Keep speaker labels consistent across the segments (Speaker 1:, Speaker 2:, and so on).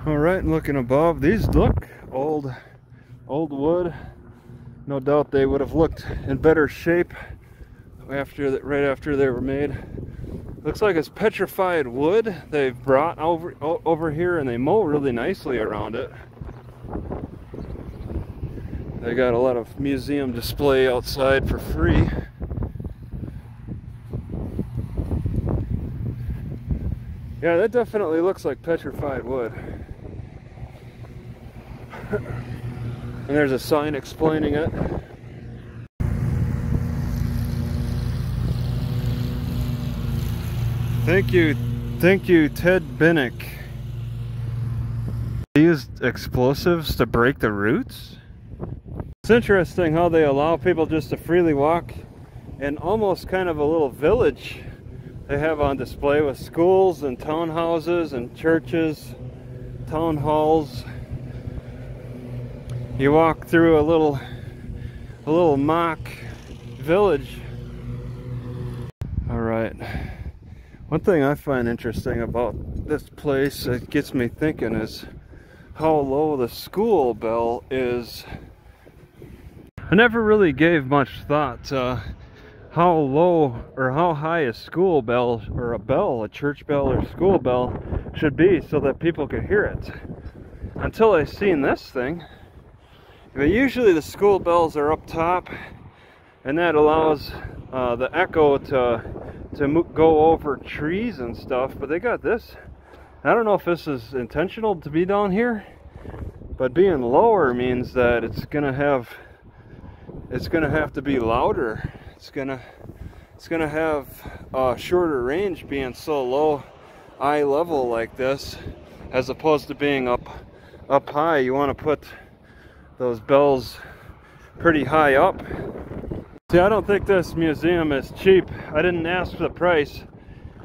Speaker 1: All right, looking above, these look old wood. No doubt they would have looked in better shape right after they were made. Looks like it's petrified wood they've brought over here, and they mow really nicely around it. They got a lot of museum display outside for free. Yeah, that definitely looks like petrified wood. And there's a sign explaining it. Thank you, Ted Binnick. They used explosives to break the roots? It's interesting how they allow people just to freely walk in almost kind of a little village they have on display, with schools and townhouses and churches, town halls. You walk through a little mock village. All right. One thing I find interesting about this place, it gets me thinking, is how low the school bell is. I never really gave much thought to how low or how high a school bell or a church bell or school bell should be so that people could hear it, until I seen this thing. But usually the school bells are up top, and that allows the echo to go over trees and stuff. But they got this. I don't know if this is intentional to be down here, but being lower means that it's gonna have to be louder. It's gonna have a shorter range, being so low, eye level like this, as opposed to being up high. You want to put those bells pretty high up. See, I don't think this museum is cheap. I didn't ask for the price.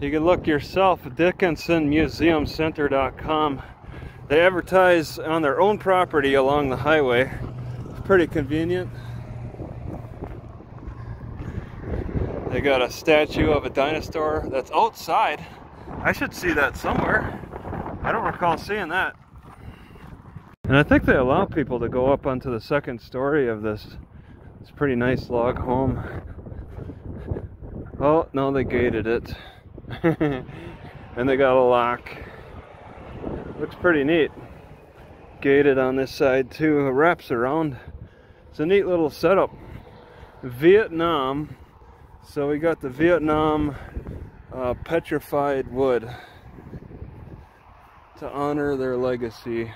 Speaker 1: You can look yourself at DickinsonMuseumCenter.com. They advertise on their own property along the highway. It's pretty convenient. They got a statue of a dinosaur that's outside. I should see that somewhere. I don't recall seeing that. And I think they allow people to go up onto the second story of this pretty nice log home. Oh, no, they gated it. And they got a lock. Looks pretty neat. Gated on this side too. It wraps around. It's a neat little setup. Vietnam. So we got the Vietnam petrified wood to honor their legacy.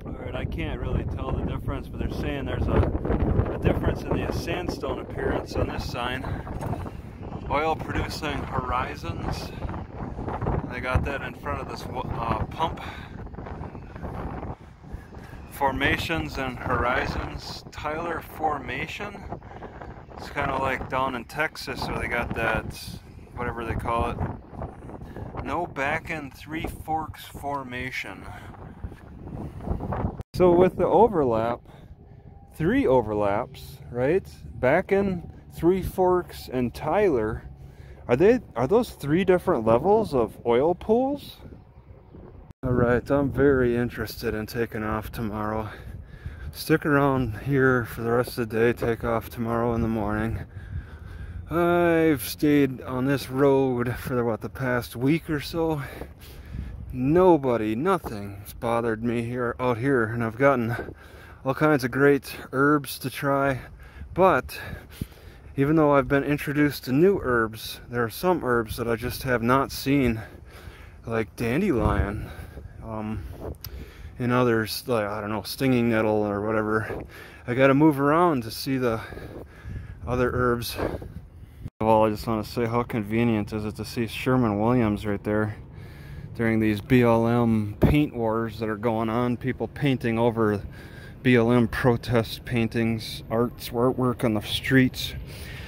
Speaker 1: Alright, I can't really tell the difference, but they're saying there's a difference in the sandstone appearance on this sign. Oil producing horizons. They got that in front of this pump. Formations and horizons. Tyler Formation. It's kind of like down in Texas where they got that, whatever they call it. No Bakken Three Forks Formation. So with the overlap, 3 overlaps, right? Bakken, Three Forks, and Tyler. Are those 3 different levels of oil pools? Alright, I'm very interested in taking off tomorrow. Stick around here for the rest of the day, take off tomorrow in the morning. I've stayed on this road for the past week or so. Nothing's bothered me out here, and I've gotten all kinds of great herbs to try. But even though I've been introduced to new herbs, there are some herbs that I just have not seen, like dandelion. And others, like, I don't know, stinging nettle or whatever. I gotta move around to see the other herbs. Well, I just want to say, how convenient is it to see Sherman-Williams right there during these BLM paint wars that are going on. People painting over BLM protest paintings, artwork on the streets.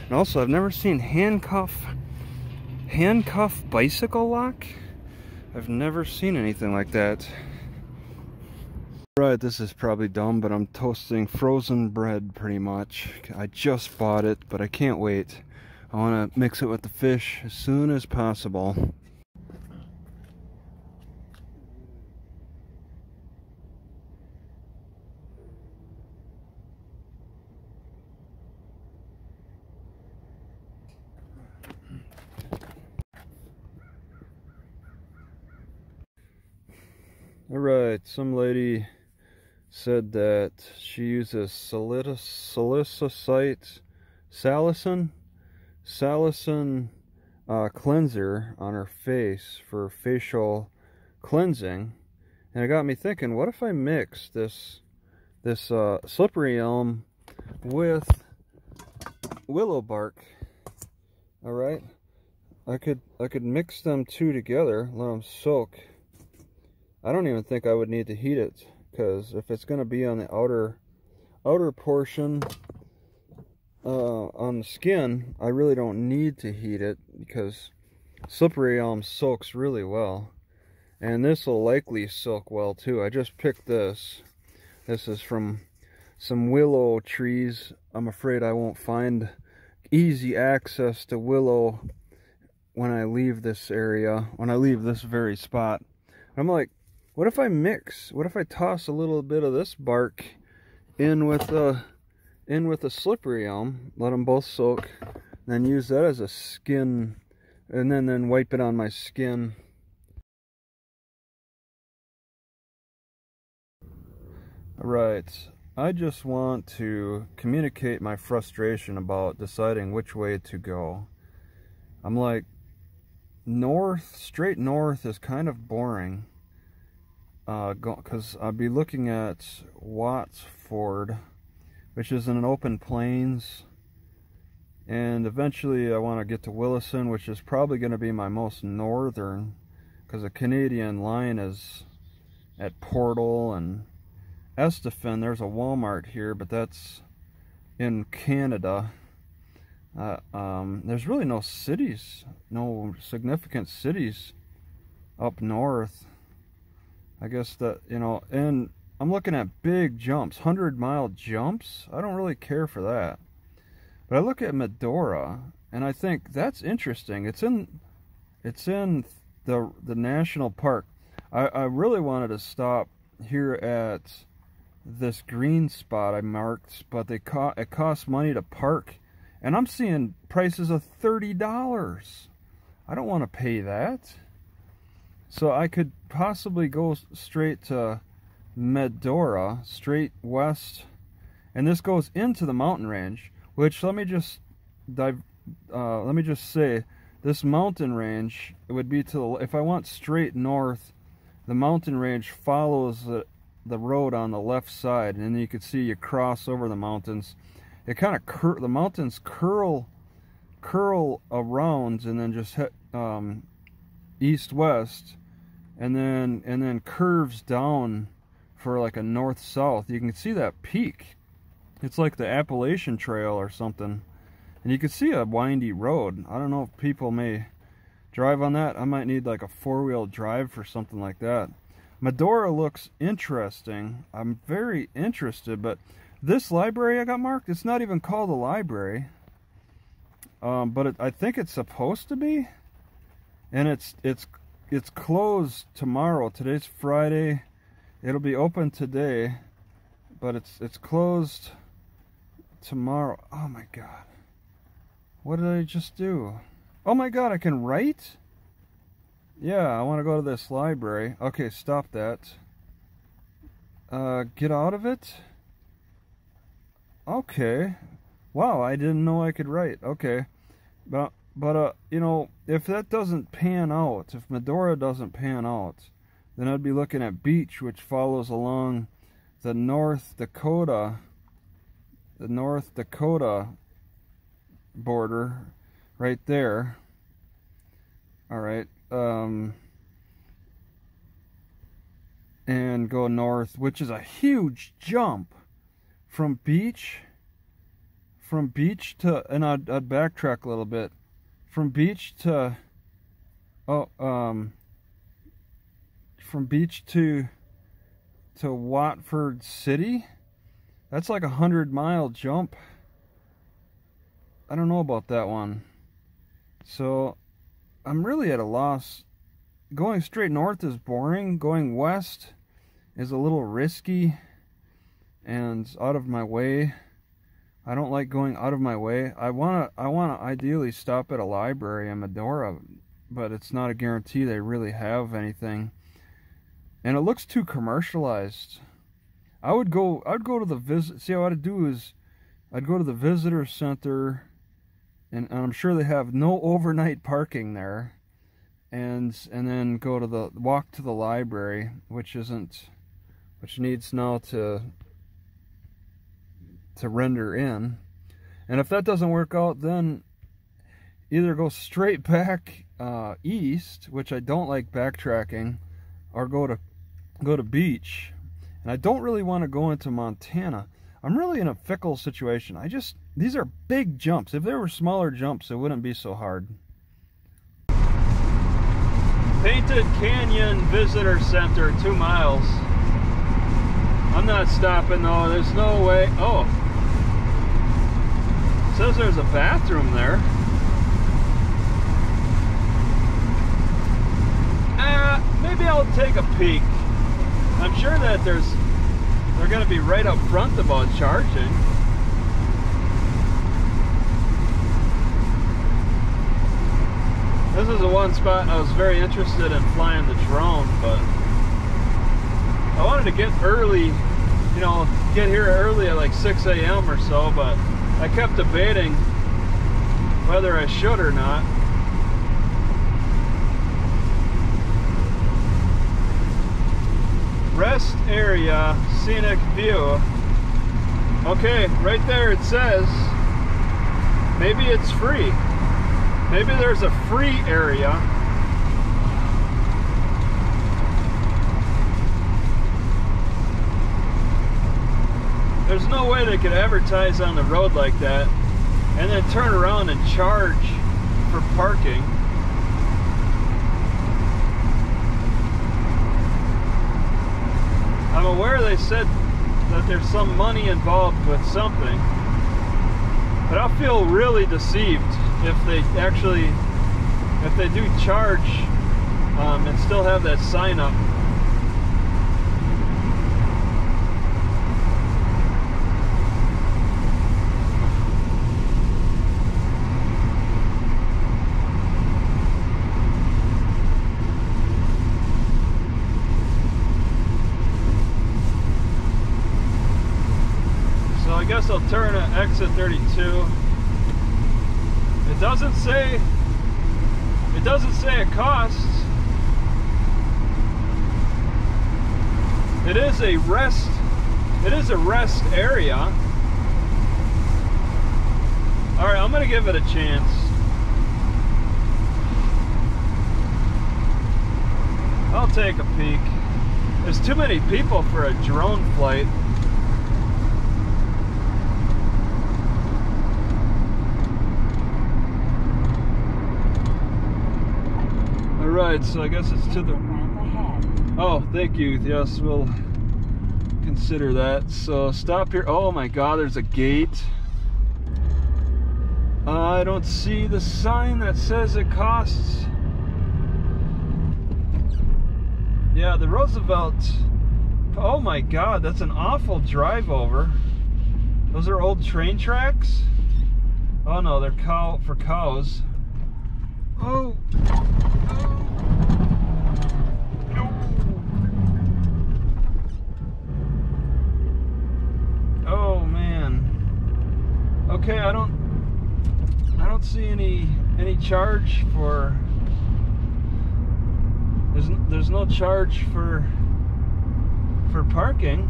Speaker 1: And also, I've never seen handcuff bicycle lock. I've never seen anything like that. Right, this is probably dumb, but I'm toasting frozen bread pretty much. I just bought it, but I can't wait. I want to mix it with the fish as soon as possible. Alright, some lady said that she uses salicin cleanser on her face for facial cleansing, and it got me thinking, what if I mix this slippery elm with willow bark? All right, I could mix them two together, let them soak. I don't even think I would need to heat it, because if it's going to be on the outer portion on the skin, I really don't need to heat it, because slippery elm soaks really well, and this will likely soak well too. I just picked this. This is from some willow trees. I'm afraid I won't find easy access to willow when I leave this area, when I leave this very spot. I'm like, what if I mix? What if I toss a little bit of this bark in with the slippery elm, let them both soak, then use that as a skin, and then wipe it on my skin. Alright, I just want to communicate my frustration about deciding which way to go. I'm like, straight north is kind of boring. Because I'll be looking at Watts Ford, which is in an open plains, and eventually I want to get to Wilson, which is probably going to be my most northern, because the Canadian line is at Portal and Estephan. There's a Walmart here, but that's in Canada. There's really no cities, no significant cities up north. I guess that, you know, and I'm looking at big jumps, 100-mile jumps. I don't really care for that. But I look at Medora, and I think that's interesting. It's in the national park. I really wanted to stop here at this green spot I marked, but it costs money to park, and I'm seeing prices of $30. I don't want to pay that. So I could possibly go straight to Medora, straight west, and this goes into the mountain range. Which, let me just say, this mountain range, it would be if I want straight north, the mountain range follows the road on the left side, and then you can see you cross over the mountains. It kind of the mountains curl around, and then just east-west. And then curves down for like a north-south. You can see that peak. It's like the Appalachian Trail or something. And you can see a windy road. I don't know if people may drive on that. I might need like a four-wheel drive for something like that. Medora looks interesting. I'm very interested, but this library I got marked, it's not even called a library. But I think it's supposed to be. And it's closed tomorrow. Today's Friday. It'll be open today, but it's closed tomorrow. Oh my god. What did I just do? Oh my god, I can write? Yeah, I want to go to this library. Okay, stop that. Get out of it? Okay. Wow, I didn't know I could write. Okay. But you know, if that doesn't pan out, if Medora doesn't pan out, then I'd be looking at Beach, which follows along the North Dakota border, right there. All right, and go north, which is a huge jump from Beach to, and I'd backtrack a little bit. From Beach to, from Beach to Watford City, that's like 100-mile jump. I don't know about that one. So I'm really at a loss. Going straight north is boring. Going west is a little risky and out of my way. I don't like going out of my way. I wanna ideally stop at a library in Medora, but it's not a guarantee they really have anything. and it looks too commercialized. I'd go to the visit. See, what I'd do is I'd go to the visitor center, and I'm sure they have no overnight parking there, and then go to the walk to the library, which needs now to render in. And if that doesn't work out, then either go straight back east, which I don't like backtracking, or go to beach. And I don't really want to go into Montana. I'm really in a fickle situation. These are big jumps. If there were smaller jumps, it wouldn't be so hard. Painted Canyon Visitor Center, 2 miles. I'm not stopping though. There's no way. Oh, it says there's a bathroom there. Maybe I'll take a peek. I'm sure that they're going to be right up front about charging. This is the one spot I was very interested in flying the drone, but I wanted to get early, you know, get here early at like 6 a.m. or so, but I kept debating whether I should or not. Rest area, scenic view. Okay, right there it says maybe it's free. Maybe there's a free area. There's no way they could advertise on the road like that and then turn around and charge for parking. I'm aware they said that there's some money involved with something, but I'll feel really deceived if they do charge and still have that sign up. I guess I'll turn at exit 32. It doesn't say it costs. It is a rest area. All right, I'm gonna give it a chance. I'll take a peek. There's too many people for a drone flight. Alright, so I guess it's to the... Oh, thank you. Yes, we'll consider that. So stop here. Oh my god, there's a gate. I don't see the sign that says it costs. Yeah, the Roosevelt. Oh my god, that's an awful drive over. Those are old train tracks? Oh no, they're for cows. Oh. Oh man. Okay, I don't see any charge for. There's no charge for parking.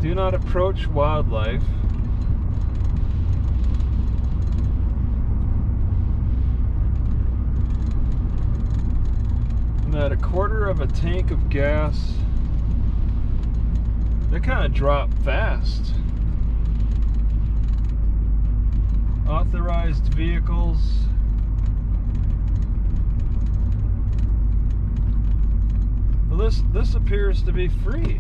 Speaker 1: Do not approach wildlife. I'm at 1/4 of a tank of gas. They kind of drop fast. Authorized vehicles. Well, this appears to be free.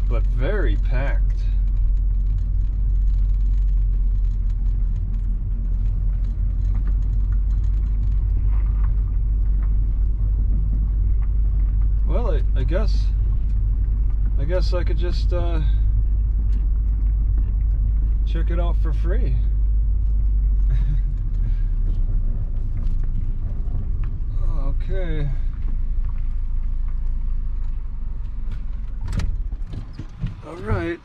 Speaker 1: But very packed. I guess I could just check it out for free. Okay. All right.